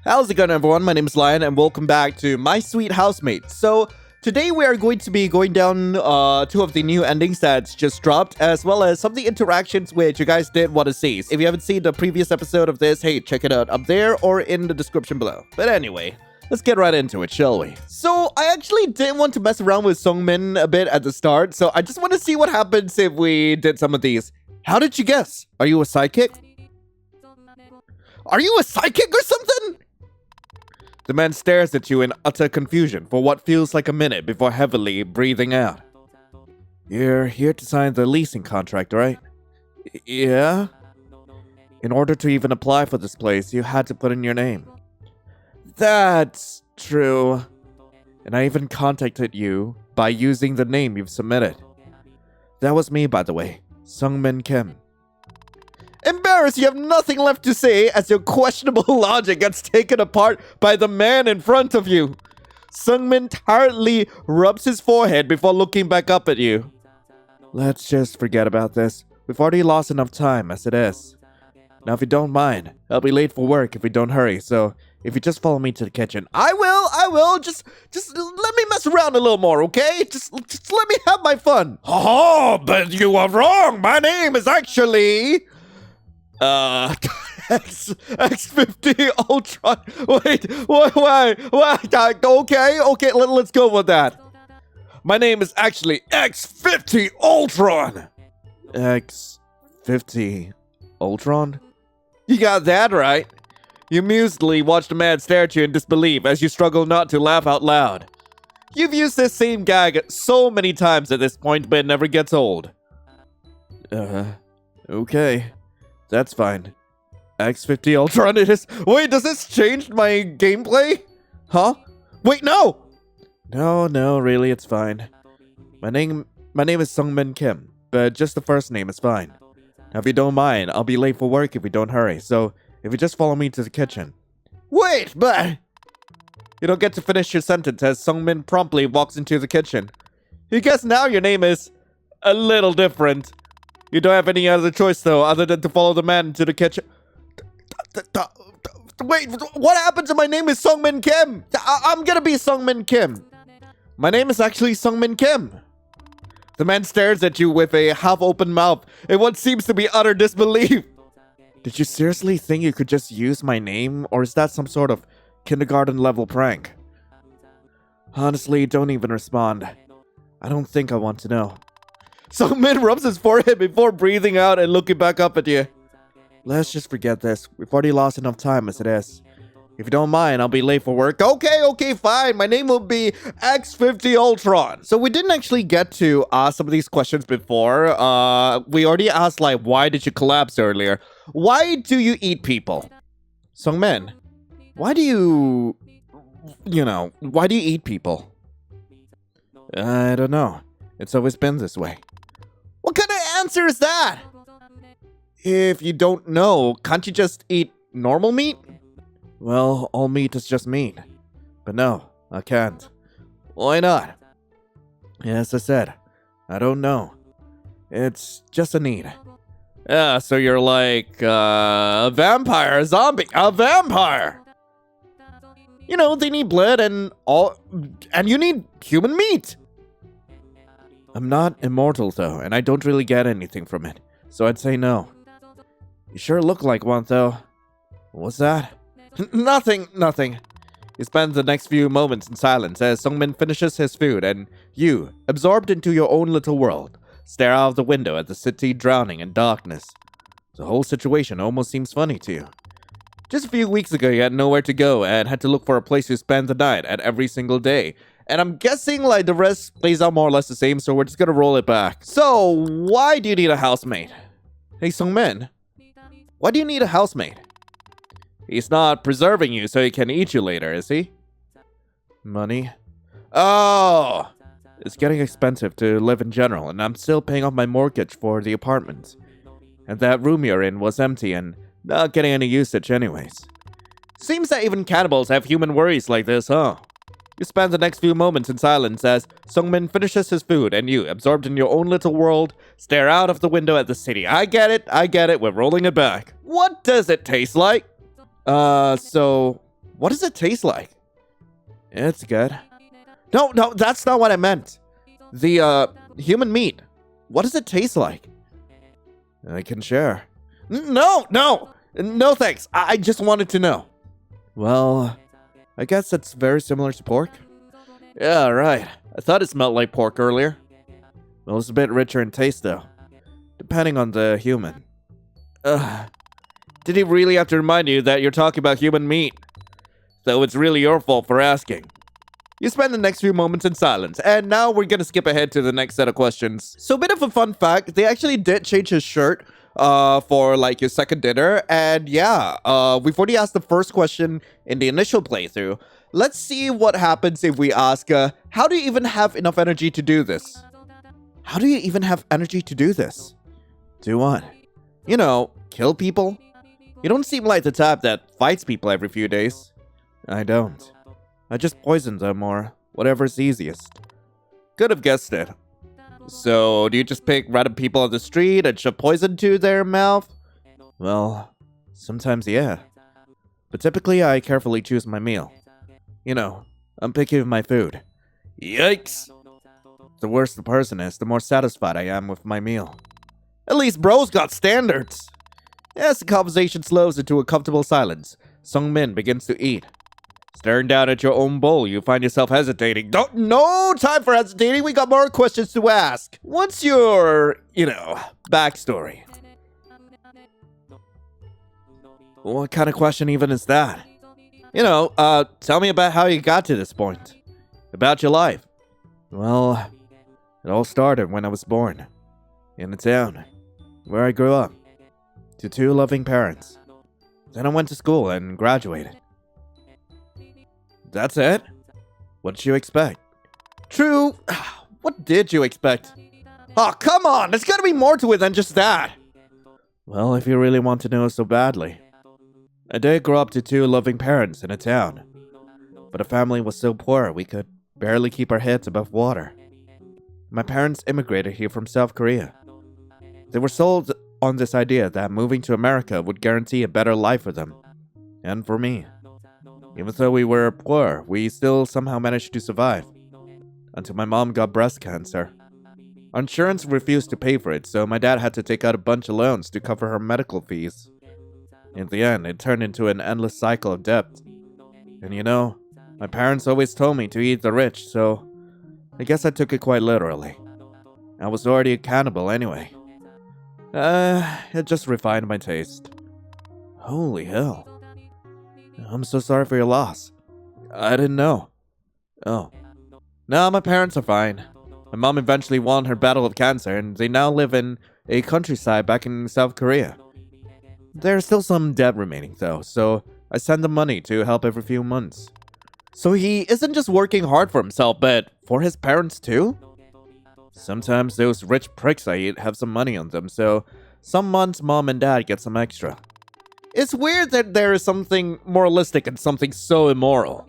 How's it going, everyone? My name is Lion, and welcome back to My Sweet Housemate. So, today we are going to be going down two of the new endings that's just dropped, as well as some of the interactions which you guys did want to see. If you haven't seen the previous episode of this, hey, check it out up there or in the description below. But anyway, let's get right into it, shall we? So, I actually didn't want to mess around with Sungmin a bit at the start, so I just want to see what happens if we did some of these. How did you guess? Are you a psychic? Are you a psychic or something? The man stares at you in utter confusion for what feels like a minute before heavily breathing out. You're here to sign the leasing contract, right? Yeah? In order to even apply for this place, you had to put in your name. That's true. And I even contacted you by using the name you've submitted. That was me, by the way, Sungmin Kim. Embarrassed, you have nothing left to say as your questionable logic gets taken apart by the man in front of you. Sungmin tiredly rubs his forehead before looking back up at you. Let's just forget about this. We've already lost enough time as it is. Now, if you don't mind, I'll be late for work if we don't hurry, so if you just follow me to the kitchen. I will. Just let me mess around a little more, okay? Just let me have my fun. Oh, but you are wrong. My name is actually... X50 Ultron. Wait, okay, let's go with that. My name is actually X50 Ultron. X50 Ultron? You got that right. You amusedly watch the man stare at you in disbelief as you struggle not to laugh out loud. You've used this same gag so many times at this point, but it never gets old. Okay. That's fine. X50 Ultron it is. Wait, does this change my gameplay? Huh? Wait, no! No, really, it's fine. My name is Sungmin Kim, but just the first name is fine. Now, if you don't mind, I'll be late for work if we don't hurry, so if you just follow me to the kitchen. Wait, but... You don't get to finish your sentence as Sungmin promptly walks into the kitchen. You guess now your name is a little different. You don't have any other choice, though, other than to follow the man into the kitchen. Wait, what happened to my name is Sungmin Kim? I'm gonna be Sungmin Kim. My name is actually Sungmin Kim. The man stares at you with a half-open mouth in what seems to be utter disbelief. Did you seriously think you could just use my name, or is that some sort of kindergarten-level prank? Honestly, don't even respond. I don't think I want to know. Sungmin rubs his forehead before breathing out and looking back up at you. Let's just forget this. We've already lost enough time as it is. If you don't mind, I'll be late for work. Okay, fine. My name will be X50 Ultron. So we didn't actually get to ask some of these questions before. We already asked, like, why did you collapse earlier? Why do you eat people? Sungmin, why do you eat people? I don't know. It's always been this way. What kind of answer is that? If you don't know, can't you just eat normal meat? Well, all meat is just meat. But no, I can't. Why not? As I said, I don't know. It's just a need. Yeah, so you're like, a vampire, a zombie, a vampire! You know, they need blood and you need human meat! I'm not immortal, though, and I don't really get anything from it, so I'd say no. You sure look like one, though. What's that? Nothing. You spend the next few moments in silence as Sungmin finishes his food, and you, absorbed into your own little world, stare out of the window at the city drowning in darkness. The whole situation almost seems funny to you. Just a few weeks ago, you had nowhere to go and had to look for a place to spend the night at every single day. And I'm guessing, like, the rest plays out more or less the same, so we're just gonna roll it back. So, why do you need a housemate? Hey, Sungmin, why do you need a housemate? He's not preserving you so he can eat you later, is he? Money? Oh! It's getting expensive to live in general, and I'm still paying off my mortgage for the apartment. And that room you're in was empty and not getting any usage anyways. Seems that even cannibals have human worries like this, huh? You spend the next few moments in silence as Sungmin finishes his food and you, absorbed in your own little world, stare out of the window at the city. I get it, we're rolling it back. What does it taste like? So What does it taste like? It's good. No, that's not what I meant. The, human meat. What does it taste like? I can share. No thanks. I just wanted to know. Well, I guess it's very similar to pork. Yeah, right. I thought it smelled like pork earlier. Well, it's a bit richer in taste, though. Depending on the human. Did he really have to remind you that you're talking about human meat? Though it's really your fault for asking. You spend the next few moments in silence, and now we're gonna skip ahead to the next set of questions. So a bit of a fun fact, they actually did change his shirt for like his second dinner, and yeah, we've already asked the first question in the initial playthrough. Let's see what happens if we ask, how do you even have enough energy to do this? How do you even have energy to do this? Do what? You know, kill people? You don't seem like the type that fights people every few days. I don't. I just poison them or whatever's easiest. Could have guessed it. So, do you just pick random people on the street and shove poison to their mouth? Well, sometimes yeah. But typically I carefully choose my meal. You know, I'm picky with my food. Yikes! The worse the person is, the more satisfied I am with my meal. At least bro's got standards! As the conversation slows into a comfortable silence, Sung-min begins to eat. Staring down at your own bowl, you find yourself hesitating. No time for hesitating, we got more questions to ask. What's your, backstory? What kind of question even is that? Tell me about how you got to this point. About your life. Well, it all started when I was born. In the town, where I grew up. To 2 loving parents. Then I went to school and graduated. That's it? What did you expect? True. What did you expect? Oh, come on! There's gotta be more to it than just that! Well, if you really want to know so badly. I did grow up to 2 loving parents in a town. But the family was so poor we could barely keep our heads above water. My parents immigrated here from South Korea. They were sold on this idea that moving to America would guarantee a better life for them. And for me. Even though we were poor, we still somehow managed to survive. Until my mom got breast cancer. Our insurance refused to pay for it, so my dad had to take out a bunch of loans to cover her medical fees. In the end, it turned into an endless cycle of debt. And my parents always told me to eat the rich, so I guess I took it quite literally. I was already a cannibal anyway. It just refined my taste. Holy hell. I'm so sorry for your loss. I didn't know. Oh. No, my parents are fine. My mom eventually won her battle of cancer, and they now live in a countryside back in South Korea. There's still some debt remaining, though, so I send them money to help every few months. So he isn't just working hard for himself, but for his parents too? Sometimes those rich pricks I eat have some money on them, so some months mom and dad get some extra. It's weird that there is something moralistic and something so immoral.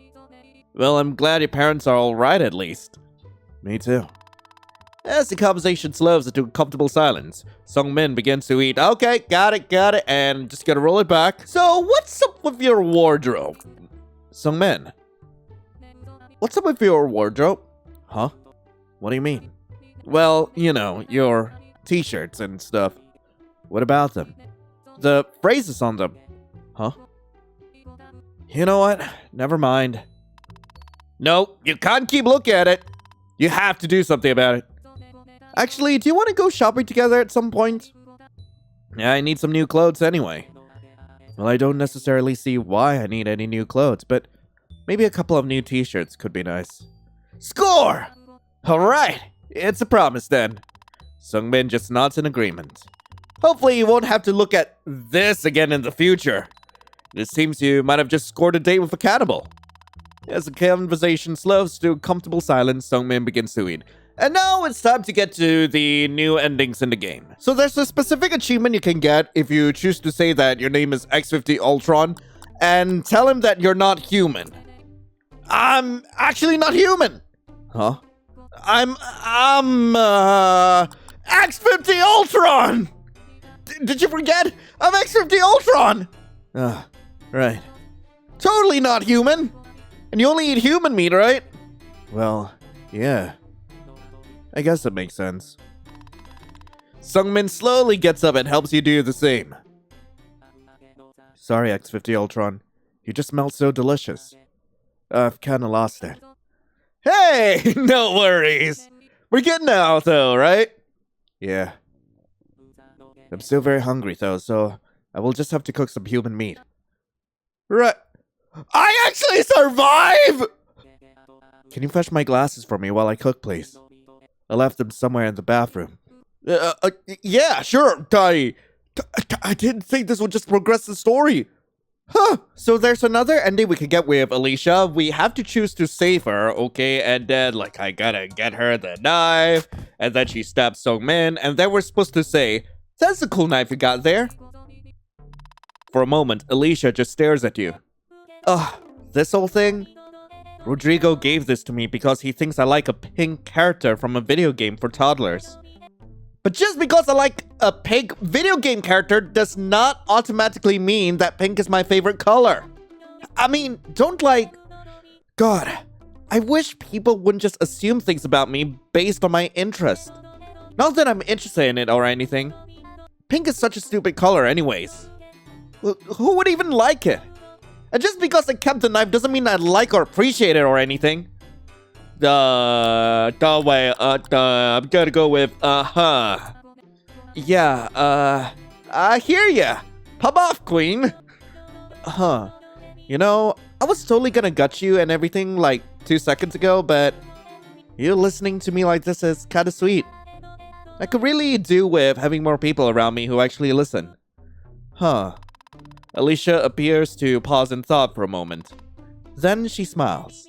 Well, I'm glad your parents are alright at least. Me too. As the conversation slows into a comfortable silence, Sung-min begins to eat. Okay, got it, and just gotta roll it back. So, what's up with your wardrobe? Sung-min. What's up with your wardrobe? Huh? What do you mean? Well, your t-shirts and stuff. What about them? The phrases on them. Huh? You know what? Never mind. No, you can't keep looking at it. You have to do something about it. Actually, do you want to go shopping together at some point? Yeah, I need some new clothes anyway. Well, I don't necessarily see why I need any new clothes, but maybe a couple of new t-shirts could be nice. Score! Alright, it's a promise then. Sung-min just nods in agreement. Hopefully you won't have to look at this again in the future. It seems you might have just scored a date with a cannibal. As the conversation slows to comfortable silence, Sung-min begins to eat. And now it's time to get to the new endings in the game. So there's a specific achievement you can get if you choose to say that your name is X50 Ultron and tell him that you're not human. I'm actually not human. Huh? I'm X50 Did you forget? I'm X50 Ultron! Right. Totally not human! And you only eat human meat, right? Well, yeah. I guess it makes sense. Sungmin slowly gets up and helps you do the same. Sorry, X50 Ultron. You just smell so delicious. I've kinda lost it. Hey! No worries! We're getting out though, right? Yeah. I'm still very hungry though, so I will just have to cook some human meat. Right. I actually survive! Can you fetch my glasses for me while I cook, please? I left them somewhere in the bathroom. Yeah, sure, I didn't think this would just progress the story. Huh. So there's another ending we could get with Alicia. We have to choose to save her, okay? And then, like, I gotta get her the knife. And then she stabs Sungmin. And then we're supposed to say, that's a cool knife you got there. For a moment, Alicia just stares at you. Ugh, this whole thing? Rodrigo gave this to me because he thinks I like a pink character from a video game for toddlers. But just because I like a pink video game character does not automatically mean that pink is my favorite color. I mean, don't like... God, I wish people wouldn't just assume things about me based on my interest. Not that I'm interested in it or anything. Pink is such a stupid color anyways. Who would even like it? And just because I kept the knife doesn't mean I like or appreciate it or anything. I'm gonna go with, Yeah, I hear ya. Pop off, queen. Huh. You know, I was totally gonna gut you and everything like 2 seconds ago, but you listening to me like this is kinda sweet. I could really do with having more people around me who actually listen. Huh. Alicia appears to pause in thought for a moment. Then she smiles.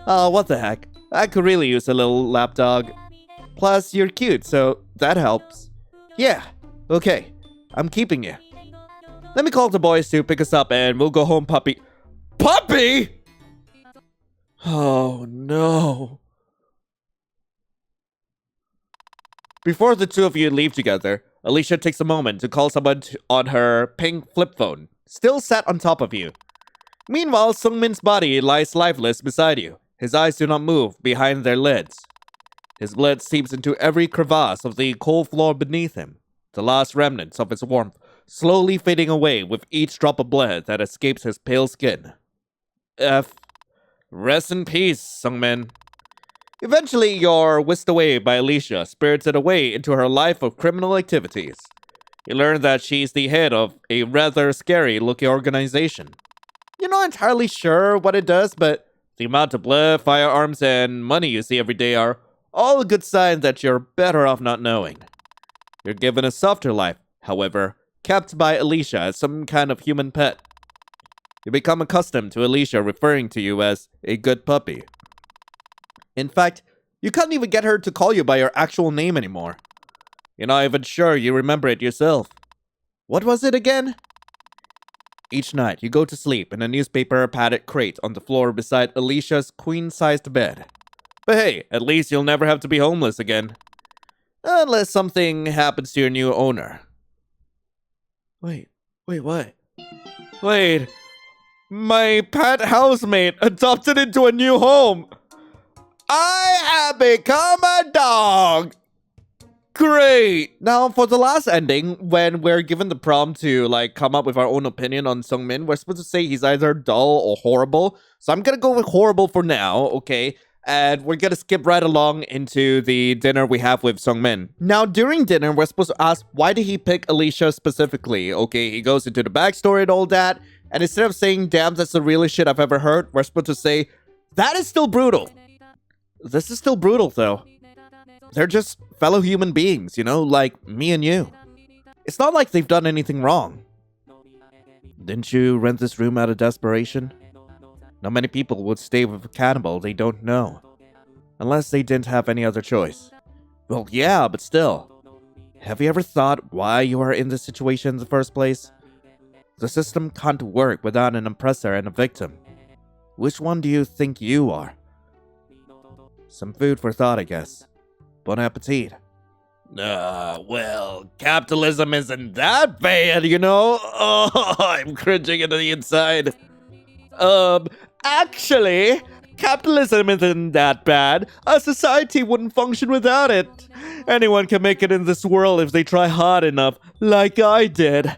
Oh, what the heck. I could really use a little lapdog. Plus, you're cute, so that helps. Yeah, okay. I'm keeping you. Let me call the boys to pick us up and we'll go home, puppy. Puppy?! Oh, no. Before the two of you leave together, Alicia takes a moment to call someone on her pink flip phone, still sat on top of you. Meanwhile, Sungmin's body lies lifeless beside you. His eyes do not move behind their lids. His blood seeps into every crevice of the cold floor beneath him, the last remnants of its warmth slowly fading away with each drop of blood that escapes his pale skin. Rest in peace, Sungmin. Eventually, you're whisked away by Alicia, spirited away into her life of criminal activities. You learn that she's the head of a rather scary-looking organization. You're not entirely sure what it does, but the amount of blood, firearms, and money you see every day are all a good sign that you're better off not knowing. You're given a softer life, however, kept by Alicia as some kind of human pet. You become accustomed to Alicia referring to you as a good puppy. In fact, you can't even get her to call you by your actual name anymore. You're not even sure you remember it yourself. What was it again? Each night, you go to sleep in a newspaper-padded crate on the floor beside Alicia's queen-sized bed. But hey, at least you'll never have to be homeless again. Unless something happens to your new owner. Wait, what? Wait, my pet housemate adopted into a new home! I have become a dog! Great! Now, for the last ending, when we're given the prompt to, like, come up with our own opinion on Sungmin, we're supposed to say he's either dull or horrible. So I'm gonna go with horrible for now, okay? And we're gonna skip right along into the dinner we have with Sungmin. Now, during dinner, we're supposed to ask, why did he pick Alicia specifically? Okay, he goes into the backstory and all that, and instead of saying, damn, that's the realest shit I've ever heard, we're supposed to say, that is still brutal. This is still brutal, though. They're just fellow human beings, you know, like me and you. It's not like they've done anything wrong. Didn't you rent this room out of desperation? Not many people would stay with a cannibal they don't know. Unless they didn't have any other choice. Well, yeah, but still. Have you ever thought why you are in this situation in the first place? The system can't work without an oppressor and a victim. Which one do you think you are? Some food for thought, I guess. Bon appetit. Well, capitalism isn't that bad, you know? Oh, I'm cringing into the inside. Actually, capitalism isn't that bad. A society wouldn't function without it. Anyone can make it in this world if they try hard enough, like I did.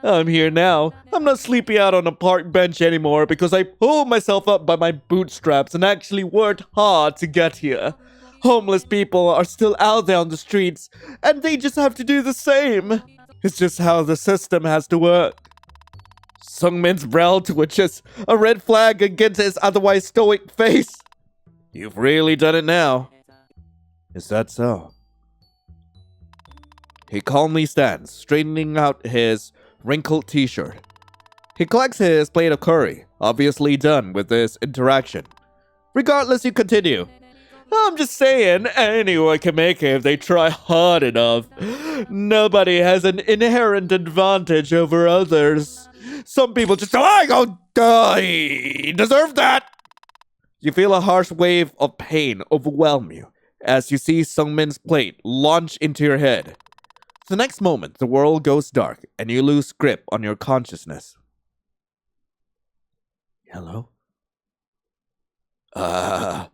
I'm here now. I'm not sleeping out on a park bench anymore because I pulled myself up by my bootstraps and actually worked hard to get here. Homeless people are still out there on the streets, and they just have to do the same. It's just how the system has to work. Sungmin's brow twitches, a red flag against his otherwise stoic face. You've really done it now. Is that so? He calmly stands, straightening out his wrinkled t-shirt. He collects his plate of curry, obviously done with this interaction. Regardless, you continue. I'm just saying, anyone can make it if they try hard enough. Nobody has an inherent advantage over others. Some people just go, I deserve that. You feel a harsh wave of pain overwhelm you as you see Sungmin's plate launch into your head. The next moment, the world goes dark and you lose grip on your consciousness. Hello? Oh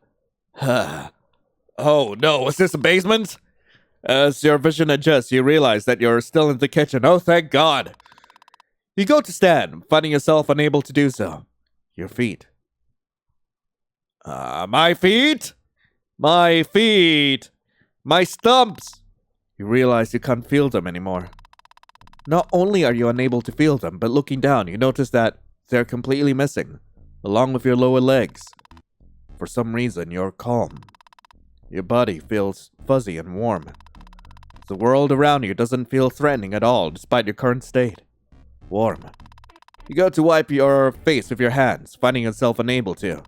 no, is this a basement? As your vision adjusts, you realize that you're still in the kitchen. Oh, thank God. You go to stand, finding yourself unable to do so. Your feet. My feet? My feet! My stumps! You realize you can't feel them anymore. Not only are you unable to feel them, but looking down, you notice that they're completely missing, along with your lower legs. For some reason, you're calm. Your body feels fuzzy and warm. The world around you doesn't feel threatening at all, despite your current state. Warm. You go to wipe your face with your hands, finding yourself unable to.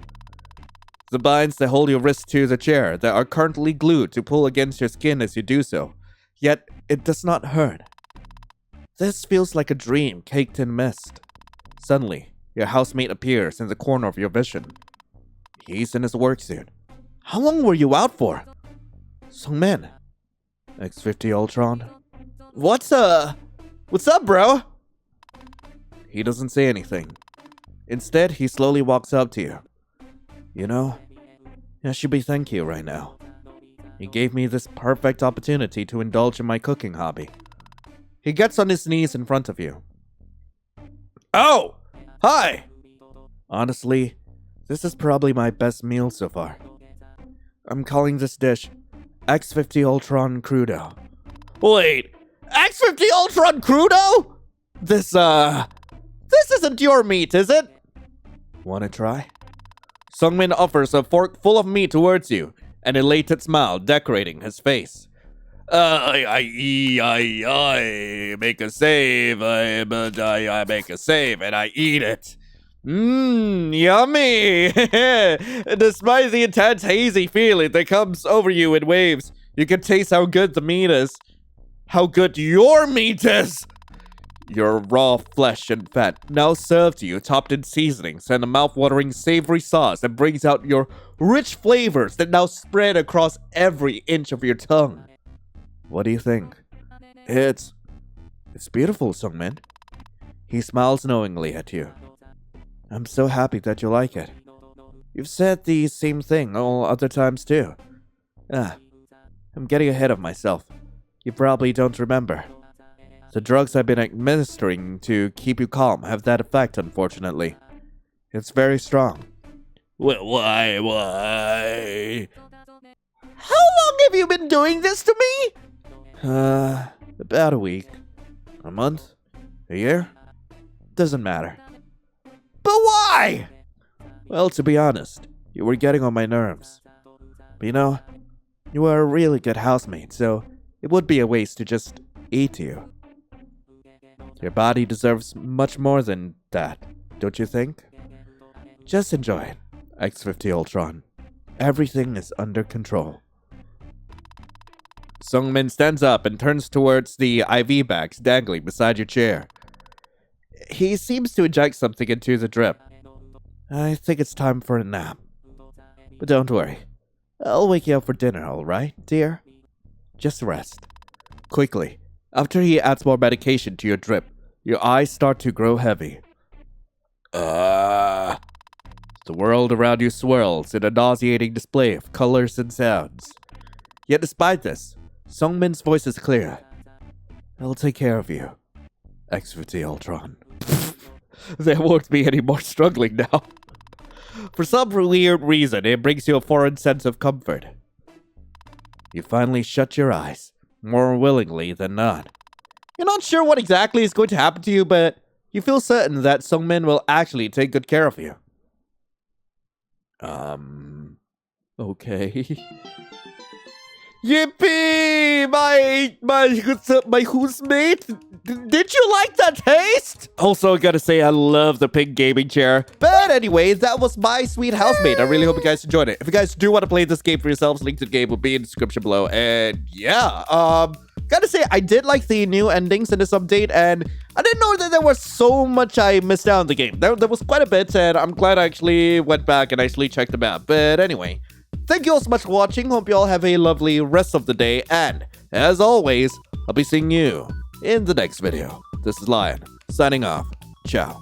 The binds that hold your wrists to the chair that are currently glued to pull against your skin as you do so, yet it does not hurt. This feels like a dream caked in mist. Suddenly, your housemate appears in the corner of your vision. He's in his work suit. How long were you out for? Sungmin. X50 Ultron. What's up, bro? He doesn't say anything. Instead, he slowly walks up to you. You know, I should be thanking you right now. He gave me this perfect opportunity to indulge in my cooking hobby. He gets on his knees in front of you. Oh! Hi! Honestly, this is probably my best meal so far. I'm calling this dish X50 Ultron Crudo. Wait, X50 Ultron Crudo? This isn't your meat, is it? Wanna try? Sungmin offers a fork full of meat towards you, an elated smile decorating his face. I make a save, I make a save, and I eat it. Yummy! Despite the intense hazy feeling that comes over you in waves, you can taste how good the meat is. How good your meat is! Your raw flesh and fat now served to you, topped in seasonings and a mouth-watering savory sauce that brings out your rich flavors that now spread across every inch of your tongue. What do you think? It's beautiful, Sungmin. He smiles knowingly at you. I'm so happy that you like it. You've said the same thing all other times too. I'm getting ahead of myself. You probably don't remember. The drugs I've been administering to keep you calm have that effect, unfortunately. It's very strong. Why? How long have you been doing this to me? About a week. A month? A year? Doesn't matter. But why? Well, to be honest, you were getting on my nerves. But you know, you are a really good housemate, so it would be a waste to just eat you. Your body deserves much more than that, don't you think? Just enjoy it, X50 Ultron. Everything is under control. Sungmin stands up and turns towards the IV bags dangling beside your chair. He seems to inject something into the drip. I think it's time for a nap. But don't worry. I'll wake you up for dinner, alright, dear? Just rest. Quickly, after he adds more medication to your drip, your eyes start to grow heavy. The world around you swirls in a nauseating display of colors and sounds. Yet despite this, Sungmin's voice is clear. I'll take care of you. XVT Ultron. There won't be any more struggling now. For some weird reason, it brings you a foreign sense of comfort. You finally shut your eyes, more willingly than not. You're not sure what exactly is going to happen to you, but you feel certain that Sungmin will actually take good care of you. Okay. Yippee! My housemate! Did you like that taste? Also, I gotta say, I love the pink gaming chair. But anyway, that was My Sweet Housemate. I really hope you guys enjoyed it. If you guys do want to play this game for yourselves, link to the game will be in the description below. And yeah, gotta say, I did like the new endings in this update, and I didn't know that there was so much I missed out on the game. There was quite a bit, and I'm glad I actually went back and actually checked them out. But anyway, thank you all so much for watching. Hope you all have a lovely rest of the day. And as always, I'll be seeing you in the next video. This is Lion, signing off. Ciao.